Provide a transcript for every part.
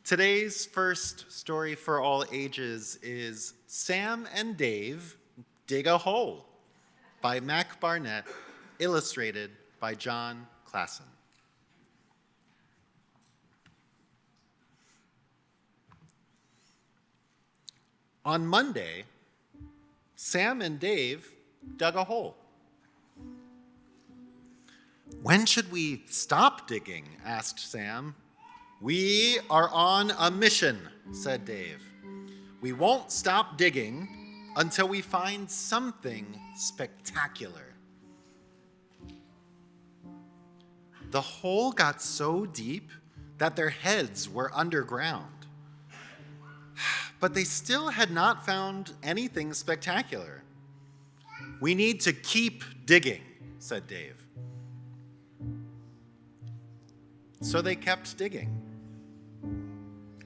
Today's first story for all ages is Sam and Dave Dig a Hole by Mac Barnett, illustrated by John Klassen. On Monday, Sam and Dave dug a hole. "When should we stop digging?" asked Sam. "We are on a mission," said Dave. "We won't stop digging until we find something spectacular." The hole got so deep that their heads were underground. But they still had not found anything spectacular. "We need to keep digging," said Dave. So they kept digging.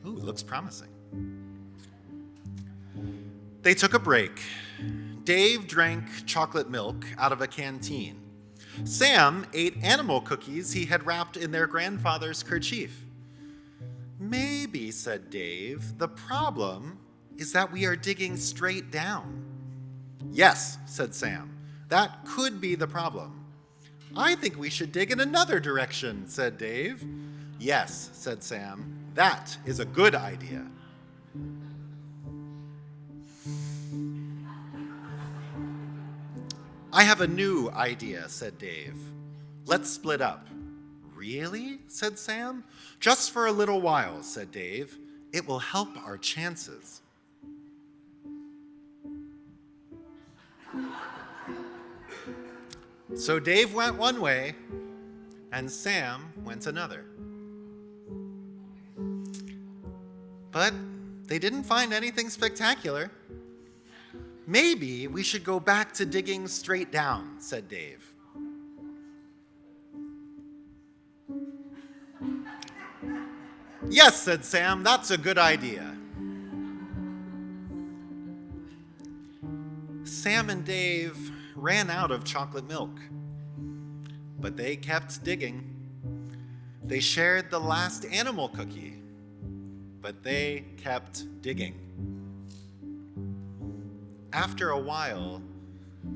Ooh, looks promising. They took a break. Dave drank chocolate milk out of a canteen. Sam ate animal cookies he had wrapped in their grandfather's kerchief. "Maybe," said Dave, "the problem is that we are digging straight down." "Yes," said Sam, "that could be the problem." "I think we should dig in another direction," said Dave. "Yes," said Sam, "that is a good idea." "I have a new idea," said Dave. "Let's split up." "Really?" said Sam. "Just for a little while," said Dave. "It will help our chances." So Dave went one way, and Sam went another. But they didn't find anything spectacular. "Maybe we should go back to digging straight down," said Dave. "Yes," said Sam, "that's a good idea." Sam and Dave ran out of chocolate milk, but they kept digging. They shared the last animal cookie, but they kept digging. After a while,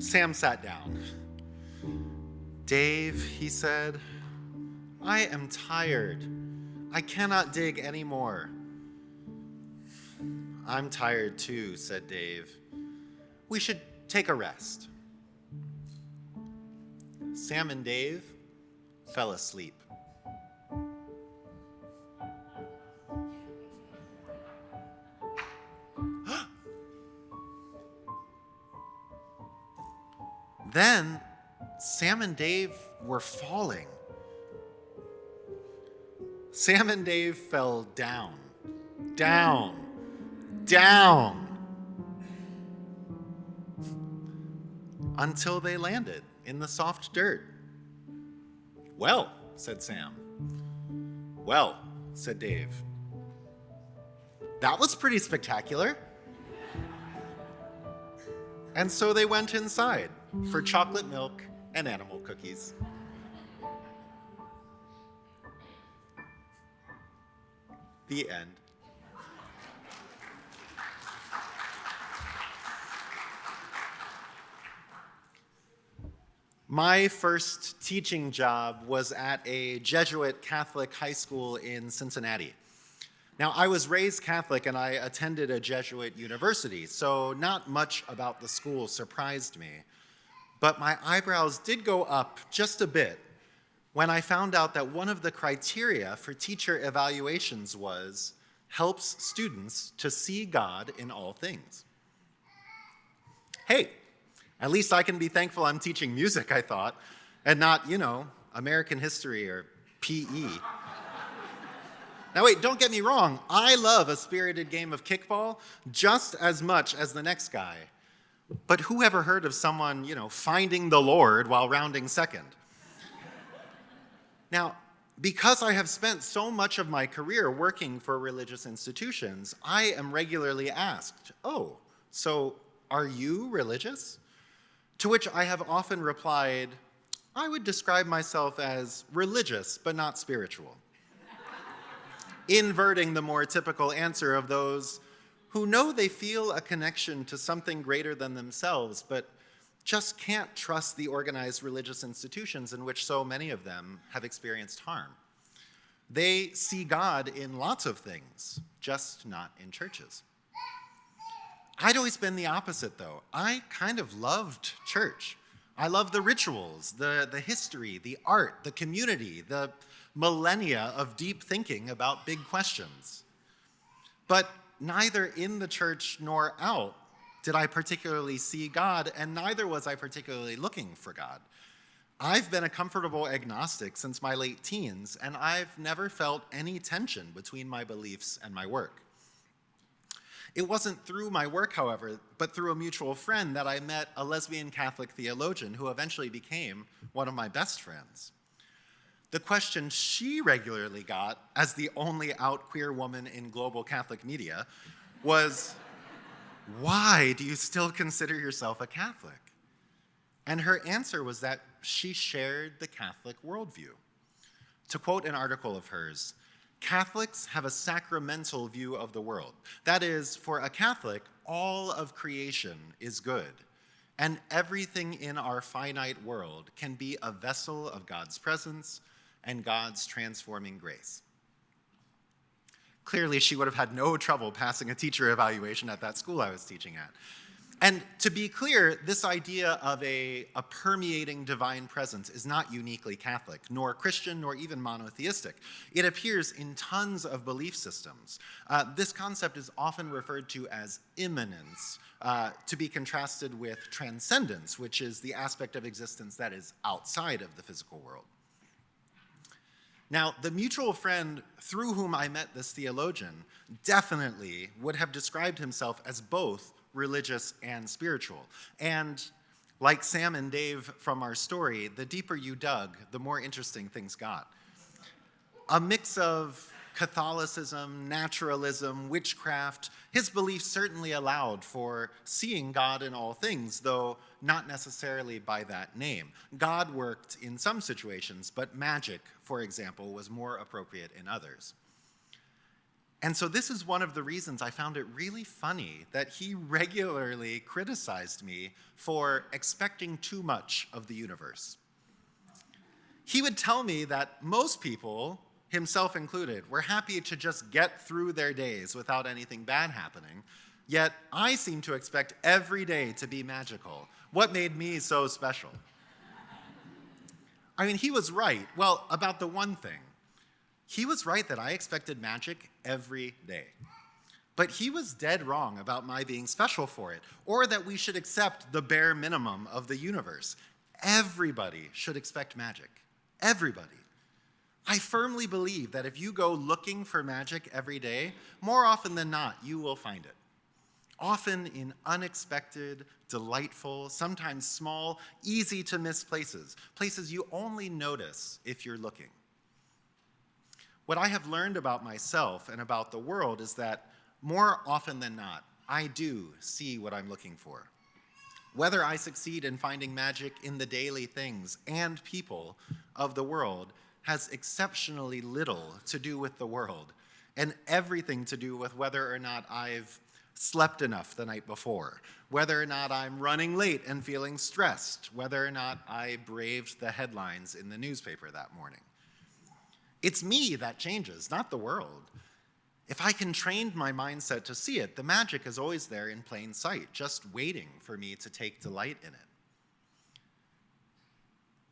Sam sat down. "Dave," he said, "I am tired. I cannot dig anymore." "I'm tired too," said Dave. "We should take a rest." Sam and Dave fell asleep. Then Sam and Dave were falling. Sam and Dave fell down, down, down, until they landed in the soft dirt. "Well," said Sam. "Well," said Dave. "That was pretty spectacular." And so they went inside for chocolate milk and animal cookies. The end. My first teaching job was at a Jesuit Catholic high school in Cincinnati. Now, I was raised Catholic and I attended a Jesuit university, so not much about the school surprised me. But my eyebrows did go up just a bit when I found out that one of the criteria for teacher evaluations was helps students to see God in all things. Hey, at least I can be thankful I'm teaching music, I thought, and not, American history or PE. Now wait, don't get me wrong. I love a spirited game of kickball just as much as the next guy. But who ever heard of someone, finding the Lord while rounding second? Now, because I have spent so much of my career working for religious institutions, I am regularly asked, "Oh, so are you religious?" To which I have often replied, "I would describe myself as religious, but not spiritual." inverting the more typical answer of those who know they feel a connection to something greater than themselves, but just can't trust the organized religious institutions in which so many of them have experienced harm. They see God in lots of things, just not in churches. I'd always been the opposite, though. I kind of loved church. I loved the rituals, the history, the art, the community, the millennia of deep thinking about big questions. But neither in the church nor out did I particularly see God, and neither was I particularly looking for God. I've been a comfortable agnostic since my late teens, and I've never felt any tension between my beliefs and my work. It wasn't through my work, however, but through a mutual friend that I met a lesbian Catholic theologian who eventually became one of my best friends. The question she regularly got, as the only out queer woman in global Catholic media, was, why do you still consider yourself a Catholic? And her answer was that she shared the Catholic worldview. To quote an article of hers, Catholics have a sacramental view of the world. That is, for a Catholic, all of creation is good, and everything in our finite world can be a vessel of God's presence and God's transforming grace. Clearly, she would have had no trouble passing a teacher evaluation at that school I was teaching at. And to be clear, this idea of a permeating divine presence is not uniquely Catholic, nor Christian, nor even monotheistic. It appears in tons of belief systems. This concept is often referred to as immanence, to be contrasted with transcendence, which is the aspect of existence that is outside of the physical world. Now, the mutual friend through whom I met this theologian definitely would have described himself as both religious and spiritual. And like Sam and Dave from our story, the deeper you dug, the more interesting things got. A mix of Catholicism, naturalism, witchcraft, his beliefs certainly allowed for seeing God in all things, though not necessarily by that name. God worked in some situations, but magic, for example, was more appropriate in others. And so this is one of the reasons I found it really funny that he regularly criticized me for expecting too much of the universe. He would tell me that most people, himself included, were happy to just get through their days without anything bad happening, yet I seem to expect every day to be magical. What made me so special? I mean, he was right. Well, about the one thing. He was right that I expected magic every day. But he was dead wrong about my being special for it, or that we should accept the bare minimum of the universe. Everybody should expect magic. Everybody. I firmly believe that if you go looking for magic every day, more often than not, you will find it. Often in unexpected, delightful, sometimes small, easy to miss places, places you only notice if you're looking. What I have learned about myself and about the world is that more often than not, I do see what I'm looking for. Whether I succeed in finding magic in the daily things and people of the world has exceptionally little to do with the world and everything to do with whether or not I've slept enough the night before, whether or not I'm running late and feeling stressed, whether or not I braved the headlines in the newspaper that morning. It's me that changes, not the world. If I can train my mindset to see it, the magic is always there in plain sight, just waiting for me to take delight in it.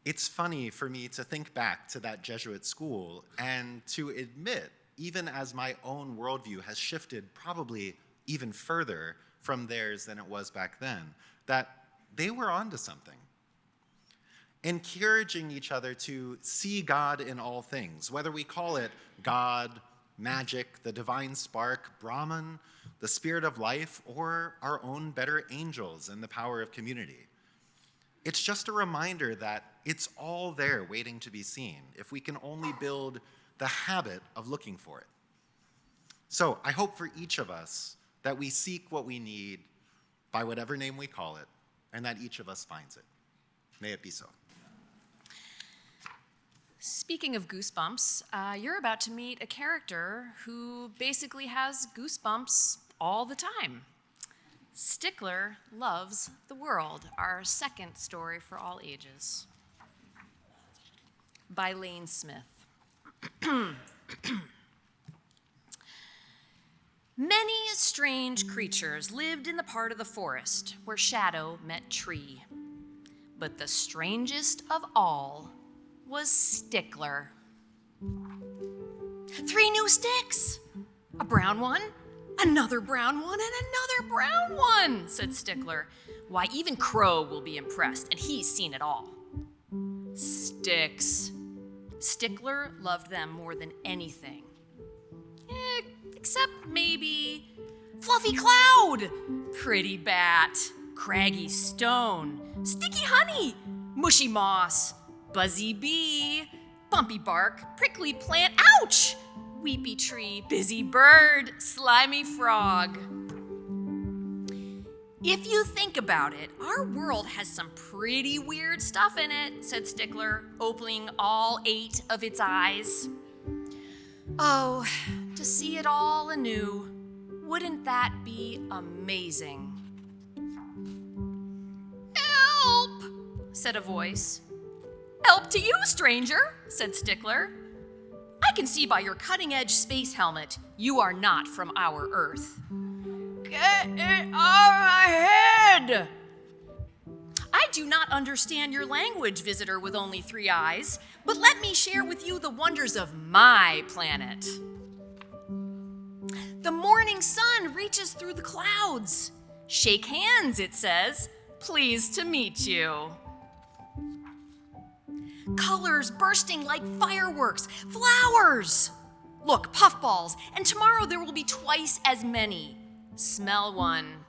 It's funny for me to think back to that Jesuit school and to admit, even as my own worldview has shifted probably even further from theirs than it was back then, that they were onto something. Encouraging each other to see God in all things, whether we call it God, magic, the divine spark, Brahman, the spirit of life, or our own better angels and the power of community. It's just a reminder that it's all there waiting to be seen if we can only build the habit of looking for it. So I hope for each of us that we seek what we need by whatever name we call it, and that each of us finds it. May it be so. Speaking of goosebumps, you're about to meet a character who basically has goosebumps all the time. Stickler Loves the World, our second story for all ages. By Lane Smith. Many strange creatures lived in the part of the forest where shadow met tree. But the strangest of all was Stickler. 3 new sticks! A brown one, another brown one, and another brown one, said Stickler. Why, even Crow will be impressed, and he's seen it all. Sticks. Stickler loved them more than anything. Except maybe Fluffy Cloud, Pretty Bat, Craggy Stone, Sticky Honey, Mushy Moss, Buzzy Bee, Bumpy Bark, Prickly Plant, ouch! Weepy Tree, Busy Bird, Slimy Frog. If you think about it, our world has some pretty weird stuff in it, said Stickler, opening all 8 of its eyes. Oh, to see it all anew, wouldn't that be amazing? Help, said a voice. Help to you, stranger, said Stickler. I can see by your cutting-edge space helmet you are not from our Earth. Get it out of my head! I do not understand your language, visitor with only 3 eyes, but let me share with you the wonders of my planet. The morning sun reaches through the clouds. Shake hands, it says. Pleased to meet you. Colors bursting like fireworks, flowers. Look, puffballs, and tomorrow there will be twice as many. Smell one.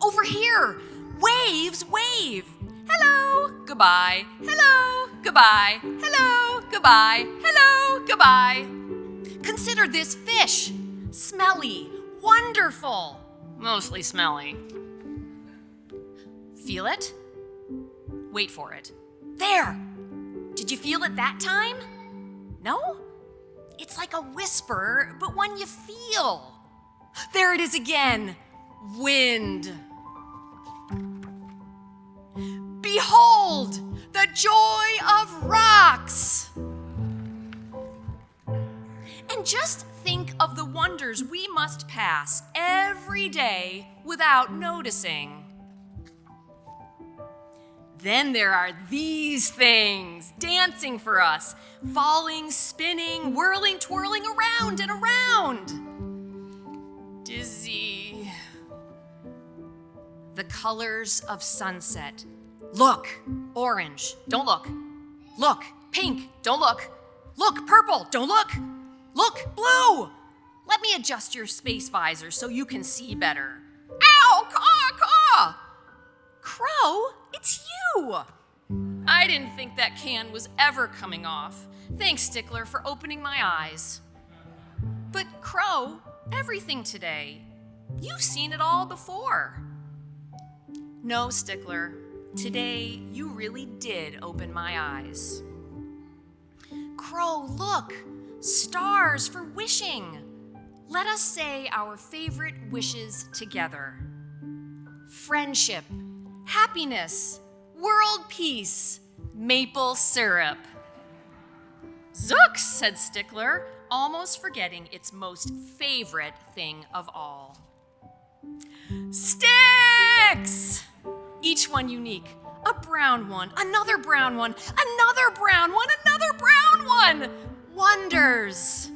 Over here, waves wave. Hello, goodbye. Hello, goodbye. Hello, goodbye. Hello, goodbye. Consider this fish. Smelly, wonderful. Mostly smelly. Feel it? Wait for it. There! Did you feel it that time? No? It's like a whisper, but one you feel. There it is again. Wind. Behold, the joy of rocks. And just think of the wonders we must pass every day without noticing. Then there are these things dancing for us, falling, spinning, whirling, twirling around and around. Dizzy. The colors of sunset. Look, orange, don't look. Look, pink, don't look. Look, purple, don't look. Look, blue. Let me adjust your space visor so you can see better. Ow, caw, caw. Crow, it's you! I didn't think that can was ever coming off. Thanks, Stickler, for opening my eyes. But Crow, everything today, you've seen it all before. No, Stickler, today you really did open my eyes. Crow, look, stars for wishing. Let us say our favorite wishes together. Friendship, happiness, world peace, maple syrup. Zooks, said Stickler, almost forgetting its most favorite thing of all. Sticks! Each one unique. A brown one, another brown one, another brown one, another brown one. Wonders.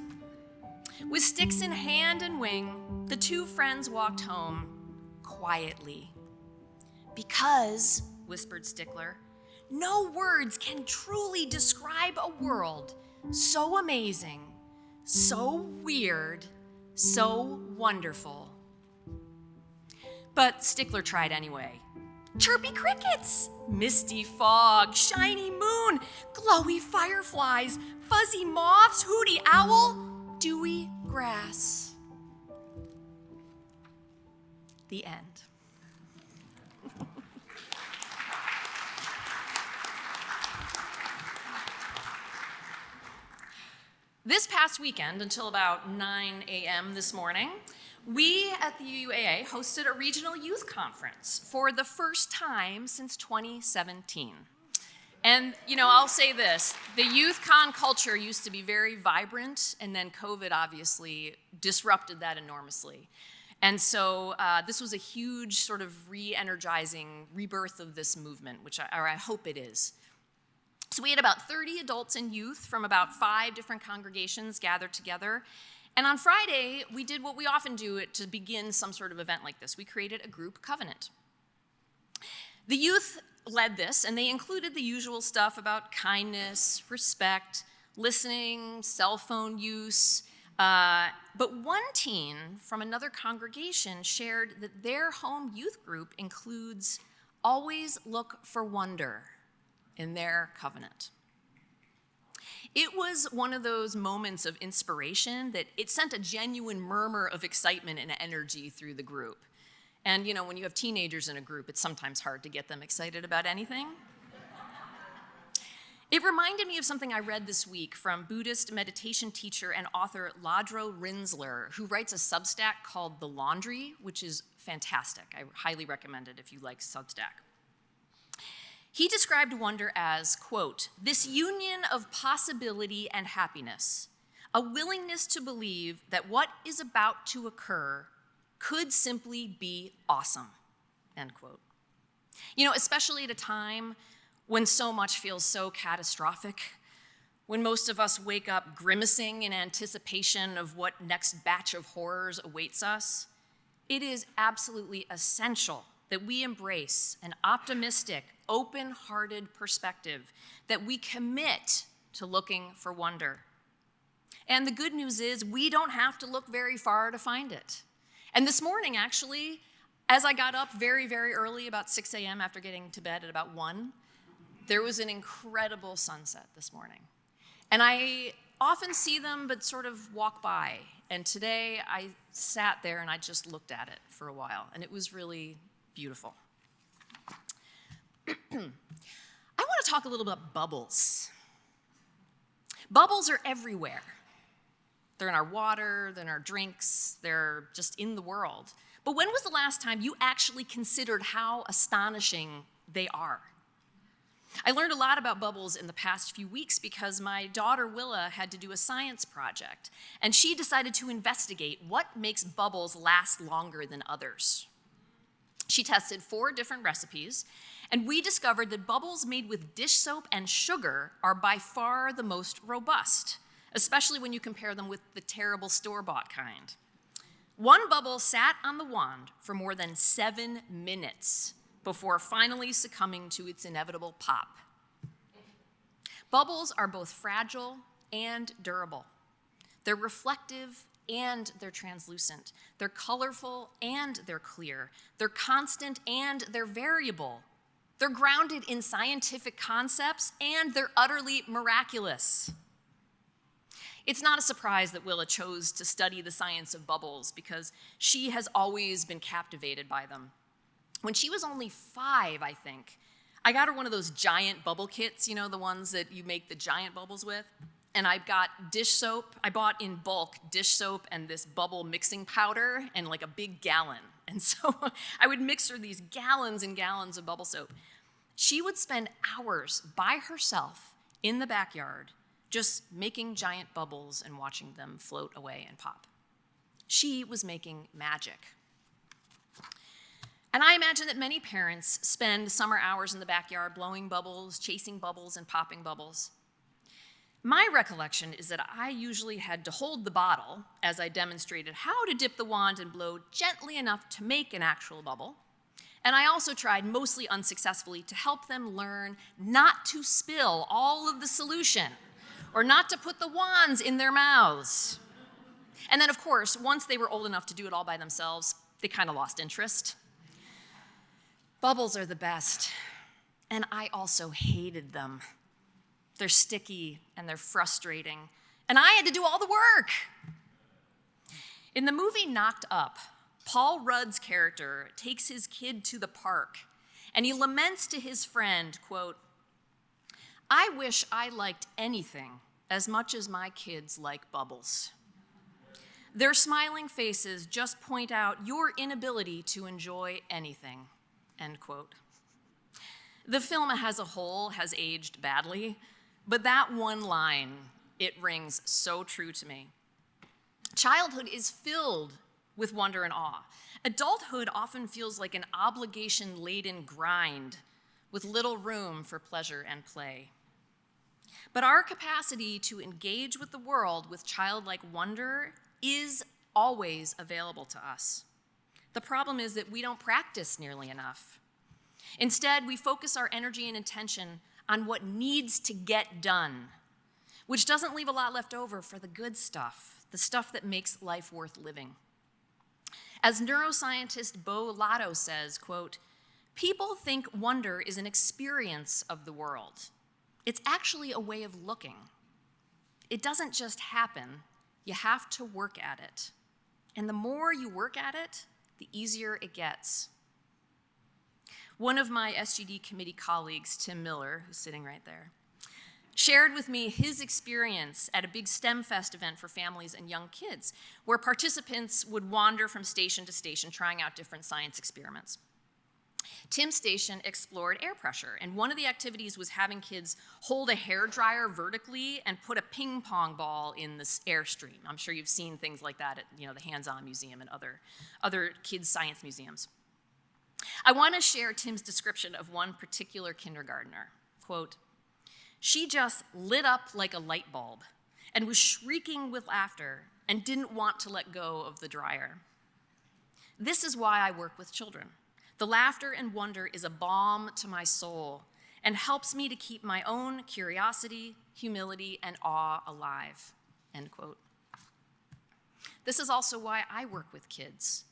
With sticks in hand and wing, the 2 friends walked home quietly. Because, whispered Stickler, no words can truly describe a world so amazing, so weird, so wonderful. But Stickler tried anyway. Chirpy crickets, misty fog, shiny moon, glowy fireflies, fuzzy moths, hooty owl, dewy grass. The end. This past weekend, until about 9 a.m. this morning, we at the UUAA hosted a regional youth conference for the first time since 2017. And, I'll say this, the youth con culture used to be very vibrant, and then COVID obviously disrupted that enormously. And so this was a huge sort of re-energizing rebirth of this movement, which I hope it is. So we had about 30 adults and youth from about 5 different congregations gathered together. And on Friday, we did what we often do to begin some sort of event like this. We created a group covenant. The youth led this, and they included the usual stuff about kindness, respect, listening, cell phone use. But one teen from another congregation shared that their home youth group includes always look for wonder in their covenant. It was one of those moments of inspiration that it sent a genuine murmur of excitement and energy through the group. And when you have teenagers in a group, it's sometimes hard to get them excited about anything. It reminded me of something I read this week from Buddhist meditation teacher and author Ladro Rinsler, who writes a Substack called The Laundry, which is fantastic. I highly recommend it if you like Substack. He described wonder as, quote, this union of possibility and happiness, a willingness to believe that what is about to occur could simply be awesome, end quote. Especially at a time when so much feels so catastrophic, when most of us wake up grimacing in anticipation of what next batch of horrors awaits us, it is absolutely essential that we embrace an optimistic, open-hearted perspective, that we commit to looking for wonder. And the good news is we don't have to look very far to find it. And this morning, actually, as I got up very, very early, about 6 a.m. after getting to bed at about 1, there was an incredible sunset this morning. And I often see them, but sort of walk by. And today, I sat there and I just looked at it for a while, and it was really beautiful. I want to talk a little bit about bubbles. Bubbles are everywhere. They're in our water, they're in our drinks, they're just in the world. But when was the last time you actually considered how astonishing they are? I learned a lot about bubbles in the past few weeks because my daughter Willa had to do a science project, and she decided to investigate what makes bubbles last longer than others. She tested 4 different recipes, and we discovered that bubbles made with dish soap and sugar are by far the most robust, especially when you compare them with the terrible store-bought kind. One bubble sat on the wand for more than 7 minutes before finally succumbing to its inevitable pop. Bubbles are both fragile and durable. They're reflective and they're translucent. They're colorful and they're clear. They're constant and they're variable. They're grounded in scientific concepts and they're utterly miraculous. It's not a surprise that Willa chose to study the science of bubbles because she has always been captivated by them. When she was only 5, I think, I got her one of those giant bubble kits, the ones that you make the giant bubbles with. And I got dish soap. I bought in bulk dish soap and this bubble mixing powder and like a big gallon. And so I would mix her these gallons and gallons of bubble soap. She would spend hours by herself in the backyard just making giant bubbles and watching them float away and pop. She was making magic. And I imagine that many parents spend summer hours in the backyard blowing bubbles, chasing bubbles, and popping bubbles. My recollection is that I usually had to hold the bottle as I demonstrated how to dip the wand and blow gently enough to make an actual bubble. And I also tried, mostly unsuccessfully, to help them learn not to spill all of the solution or not to put the wands in their mouths. And then, of course, once they were old enough to do it all by themselves, they kind of lost interest. Bubbles are the best, and I also hated them. They're sticky and they're frustrating, and I had to do all the work. In the movie Knocked Up, Paul Rudd's character takes his kid to the park, and he laments to his friend, quote, "I wish I liked anything as much as my kids like bubbles. Their smiling faces just point out your inability to enjoy anything, end quote. The film as a whole has aged badly, but that one line, it rings so true to me. Childhood is filled with wonder and awe. Adulthood often feels like an obligation-laden grind with little room for pleasure and play. But our capacity to engage with the world with childlike wonder is always available to us. The problem is that we don't practice nearly enough. Instead, we focus our energy and attention on what needs to get done, which doesn't leave a lot left over for the good stuff, the stuff that makes life worth living. As neuroscientist Bo Lotto says, quote, "People think wonder is an experience of the world. It's actually a way of looking. It doesn't just happen. You have to work at it. And the more you work at it, the easier it gets." One of my SGD committee colleagues, Tim Miller, who's sitting right there, shared with me his experience at a big STEM Fest event for families and young kids, where participants would wander from station to station trying out different science experiments. Tim's station explored air pressure, and one of the activities was having kids hold a hairdryer vertically and put a ping pong ball in this airstream. I'm sure you've seen things like that at the Hands-On Museum and other kids' science museums. I want to share Tim's description of one particular kindergartner. Quote, "She just lit up like a light bulb and was shrieking with laughter and didn't want to let go of the dryer. This is why I work with children. The laughter and wonder is a balm to my soul and helps me to keep my own curiosity, humility, and awe alive," end quote. This is also why I work with kids,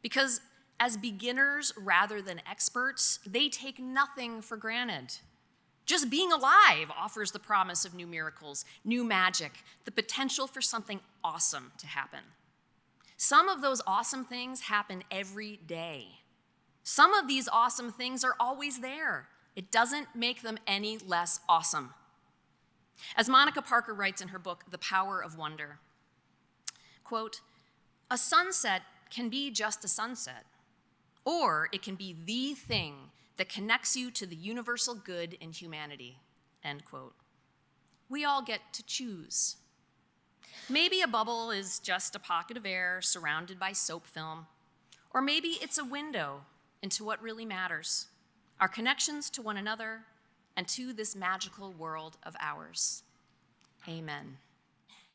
because as beginners rather than experts, they take nothing for granted. Just being alive offers the promise of new miracles, new magic, the potential for something awesome to happen. Some of those awesome things happen every day. Some of these awesome things are always there. It doesn't make them any less awesome. As Monica Parker writes in her book, The Power of Wonder, quote, "A sunset can be just a sunset, or it can be the thing that connects you to the universal good in humanity," end quote. We all get to choose. Maybe a bubble is just a pocket of air surrounded by soap film, or maybe it's a window into what really matters, our connections to one another and to this magical world of ours. Amen.